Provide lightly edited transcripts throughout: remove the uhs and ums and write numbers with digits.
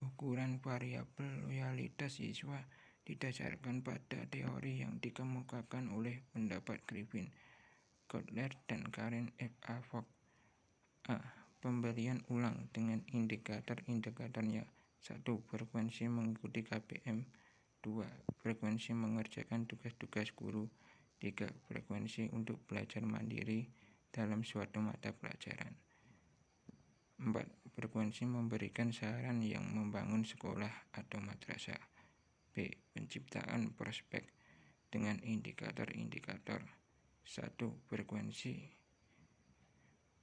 Ukuran variabel loyalitas siswa didasarkan pada teori yang dikemukakan oleh pendapat Griffin, Kotler, dan Karen F. A. Fogg. A. Pemberian ulang dengan indikator-indikatornya. 1. Frekuensi mengikuti KPM. 2. Frekuensi mengerjakan tugas-tugas guru. 3. Frekuensi untuk belajar mandiri dalam suatu mata pelajaran. 4. Frekuensi memberikan saran yang membangun sekolah atau madrasah. B. Penciptaan prospek dengan indikator-indikator. 1. Frekuensi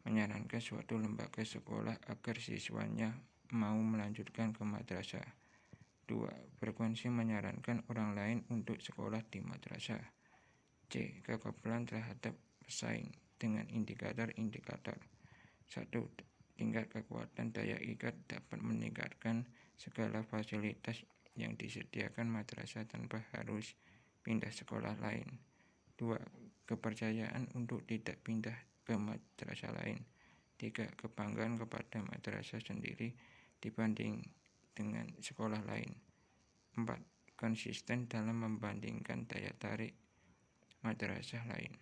menyarankan suatu lembaga sekolah agar siswanya mau melanjutkan ke madrasah. 2. Frekuensi menyarankan orang lain untuk sekolah di madrasah. C. Kekebalan terhadap pesaing dengan indikator-indikator. 1. Tingkat kekuatan daya ikat dapat meningkatkan segala fasilitas yang disediakan madrasah tanpa harus pindah sekolah lain. 2. Kepercayaan untuk tidak pindah ke madrasah lain. 3. Kebanggaan kepada madrasah sendiri dibanding dengan sekolah lain. 4. Konsisten dalam membandingkan daya tarik madrasah lain.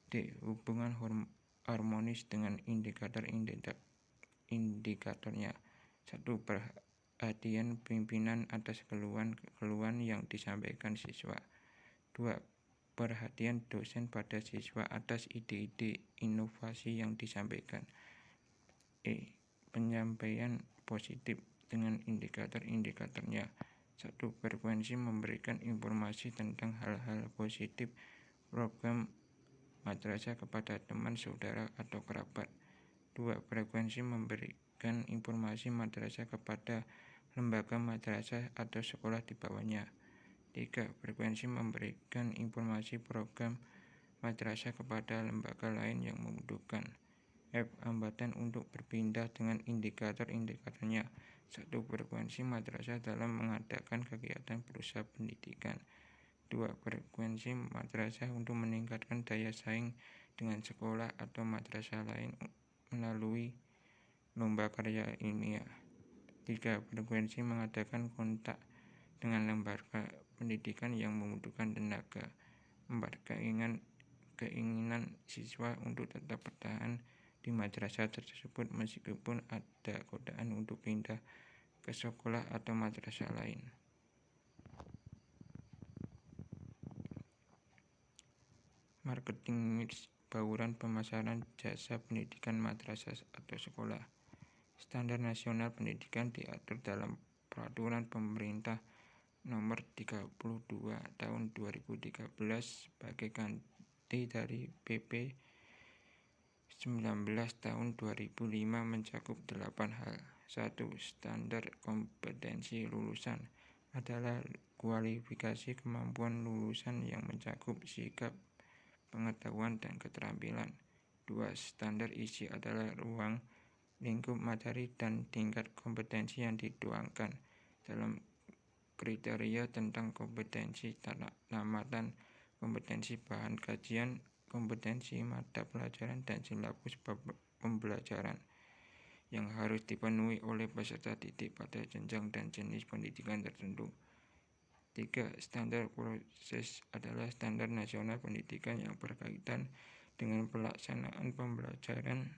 D. Hubungan harmonis dengan indikatornya. 1. Perhatian pimpinan atas keluhan yang disampaikan siswa. 2. Perhatian dosen pada siswa atas ide-ide inovasi yang disampaikan. E. Penyampaian positif dengan indikator-indikatornya. 1. Frekuensi memberikan informasi tentang hal-hal positif program madrasah kepada teman, saudara, atau kerabat. 2. Frekuensi memberikan informasi madrasah kepada lembaga madrasah atau sekolah di bawahnya. 3. Frekuensi memberikan informasi program madrasah kepada lembaga lain yang membutuhkan. F. Hambatan untuk berpindah dengan indikator-indikatornya. 1. Frekuensi madrasah dalam mengadakan kegiatan berusaha pendidikan. 2. Frekuensi madrasah untuk meningkatkan daya saing dengan sekolah atau madrasah lain melalui lomba karya ilmiah. 3. Frekuensi mengadakan kontak dengan lembaga pendidikan yang membutuhkan tenaga. 4. Keinginan siswa untuk tetap bertahan di madrasah tersebut meskipun ada godaan untuk pindah ke sekolah atau madrasah lain. Marketing mix, bauran pemasaran jasa pendidikan madrasah atau sekolah. Standar Nasional Pendidikan diatur dalam Peraturan Pemerintah Nomor 32 Tahun 2013 sebagai ganti dari PP 19 Tahun 2005 mencakup 8 hal. 1. Standar kompetensi lulusan adalah kualifikasi kemampuan lulusan yang mencakup sikap, pengetahuan, dan keterampilan. 2. Standar isi adalah ruang lingkup materi dan tingkat kompetensi yang dituangkan dalam kriteria tentang kompetensi tamatan, kompetensi bahan kajian, kompetensi mata pelajaran, dan silabus pembelajaran yang harus dipenuhi oleh peserta didik pada jenjang dan jenis pendidikan tertentu. 3. Standar proses adalah standar nasional pendidikan yang berkaitan dengan pelaksanaan pembelajaran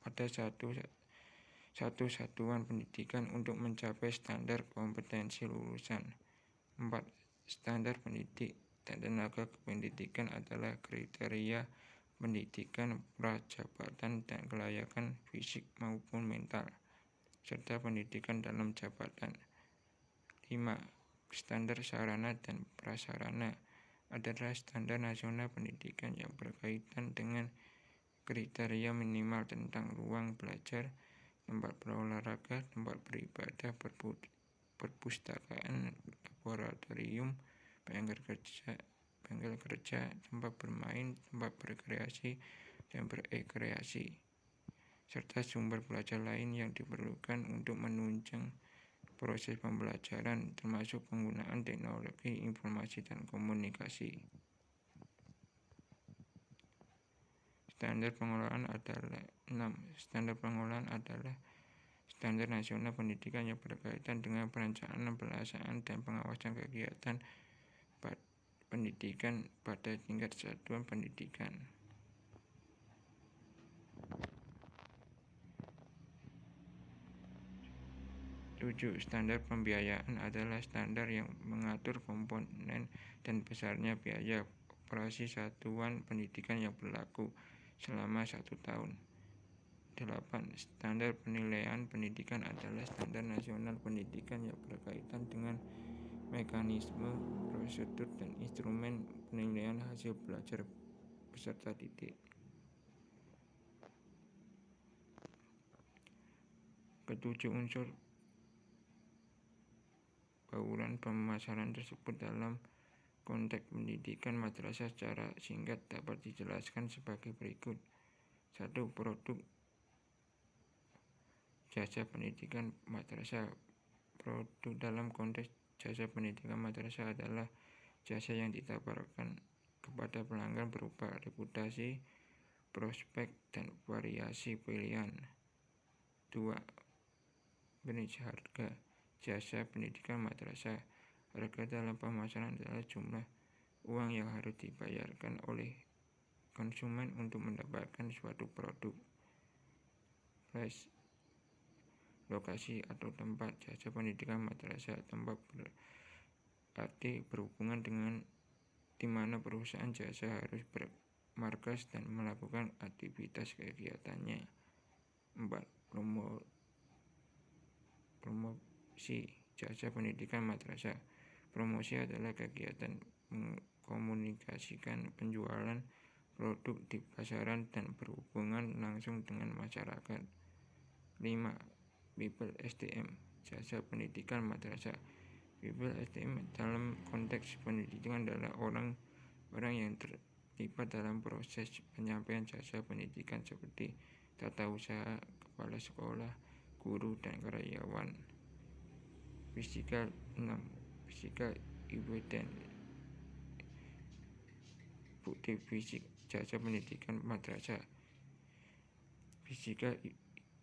pada satu satuan pendidikan untuk mencapai standar kompetensi lulusan. 4. Standar pendidik dan tenaga kependidikan adalah kriteria pendidikan, prajabatan, dan kelayakan fisik maupun mental, serta pendidikan dalam jabatan. 5. Standar sarana dan prasarana adalah standar nasional pendidikan yang berkaitan dengan kriteria minimal tentang ruang belajar, tempat berolahraga, tempat beribadah, perpustakaan, laboratorium, bengkel kerja, tempat bermain, tempat berkreasi, dan berekreasi, serta sumber belajar lain yang diperlukan untuk menunjang proses pembelajaran, termasuk penggunaan teknologi informasi dan komunikasi. Standar pengelolaan adalah 6. Standar pengelolaan adalah standar nasional pendidikan yang berkaitan dengan perencanaan, pelaksanaan, dan pengawasan kegiatan pendidikan pada tingkat satuan pendidikan. 7. Standar pembiayaan adalah standar yang mengatur komponen dan besarnya biaya operasi satuan pendidikan yang berlaku selama 1 tahun. 8. Standar penilaian pendidikan adalah standar nasional pendidikan yang berkaitan dengan mekanisme, prosedur, dan instrumen penilaian hasil belajar peserta didik. Ketujuh, unsur bauran pemasaran tersebut dalam konteks pendidikan madrasah secara singkat dapat dijelaskan sebagai berikut. 1. Produk jasa pendidikan madrasah. Produk dalam konteks jasa pendidikan madrasah adalah jasa yang ditawarkan kepada pelanggan berupa reputasi, prospek, dan variasi pilihan. 2. Range harga jasa pendidikan madrasah. Harga dalam pemasaran adalah jumlah uang yang harus dibayarkan oleh konsumen untuk mendapatkan suatu produk. Place, lokasi atau tempat jasa pendidikan madrasah. Tempat berarti berhubungan dengan di mana perusahaan jasa harus bermarkas dan melakukan aktivitas kegiatannya. 4. Promosi jasa pendidikan madrasah. Promosi adalah kegiatan mengkomunikasikan penjualan produk di pasaran dan berhubungan langsung dengan masyarakat. 5. People SDM jasa pendidikan madrasah. People SDM dalam konteks pendidikan adalah orang yang terlibat dalam proses penyampaian jasa pendidikan seperti tata usaha, kepala sekolah, guru, dan karyawan. Physical 6. Physical evidence bukti fisik jasa pendidikan madrasah. Physical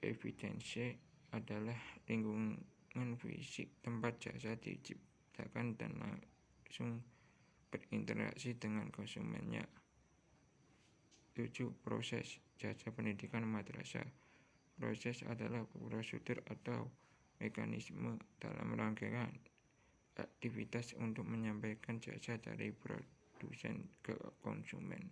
evidence adalah lingkungan fisik tempat jasa diciptakan dan langsung berinteraksi dengan konsumennya. 7. Proses jasa pendidikan madrasah. Proses adalah prosedur atau mekanisme dalam rangkaian aktivitas untuk menyampaikan jasa dari produsen ke konsumen.